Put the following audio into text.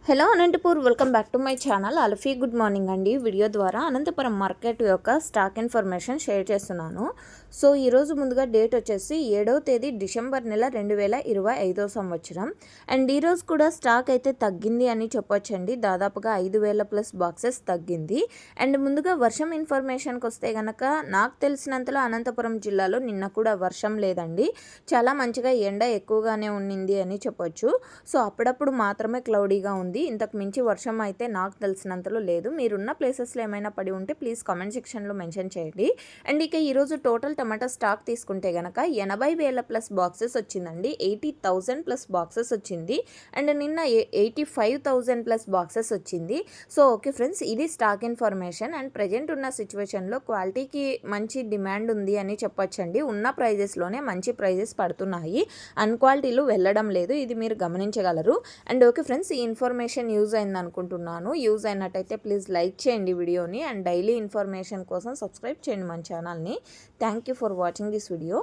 Hello Anantapur, welcome back to my channel Alfi. Good morning అండి. Video ద్వారా Anantapuram market యొక్క stock information share చేస్తున్నాను. So ఈరోజు ముందుగా డేట్ వచ్చేసి 7వ తేదీ డిసెంబర్ నెల 2025 సంవత్సరం. అండ్ ఈరోజు కూడా స్టాక్ అయితే తగ్గింది అని చెప్పొచ్చండి. దాదాపుగా 5,000 ప్లస్ బాక్సెస్ తగ్గింది. అండ్ ముందుగా వర్షం ఇన్ఫర్మేషన్కి వస్తే కనుక నాకు తెలిసినంతలో అనంతపురం జిల్లాలో నిన్న కూడా వర్షం లేదండి. చాలా మంచిగా ఎండ ఎక్కువగానే ఉన్నింది అని చెప్పొచ్చు. సో అప్పుడప్పుడు మాత్రమే క్లౌడీగా ఉంది. ఇంతకు మించి వర్షం అయితే నాకు తెలిసినంతలో లేదు. మీరున్న ప్లేసెస్లో ఏమైనా పడి ఉంటే ప్లీజ్ కామెంట్ సెక్షన్లో మెన్షన్ చేయండి. అండ్ ఇక ఈరోజు టోటల్ టమాటా స్టాక్ తీసుకుంటే కనుక 80,000 ప్లస్ బాక్సెస్ వచ్చిందండి. 80,000 ప్లస్ బాక్సెస్ వచ్చింది. అండ్ నిన్న 85,000 ప్లస్ బాక్సెస్ వచ్చింది. సో ఓకే ఫ్రెండ్స్, ఇది స్టాక్ ఇన్ఫర్మేషన్. అండ్ ప్రజెంట్ ఉన్న సిచ్యువేషన్లో క్వాలిటీకి మంచి డిమాండ్ ఉంది అని చెప్పొచ్చండి. ఉన్న ప్రైజెస్లోనే మంచి ప్రైజెస్ పడుతున్నాయి, అన్క్వాలిటీలు వెళ్ళడం లేదు. ఇది మీరు గమనించగలరు. అండ్ ఓకే ఫ్రెండ్స్, ఈ ఇన్ఫర్మేషన్ యూజ్ అయింది అనుకుంటున్నాను. యూజ్ అయినట్టయితే ప్లీజ్ లైక్ చేయండి వీడియోని. అండ్ డైలీ ఇన్ఫర్మేషన్ కోసం సబ్స్క్రైబ్ చేయండి మన ఛానల్ని. Thank you for watching this video.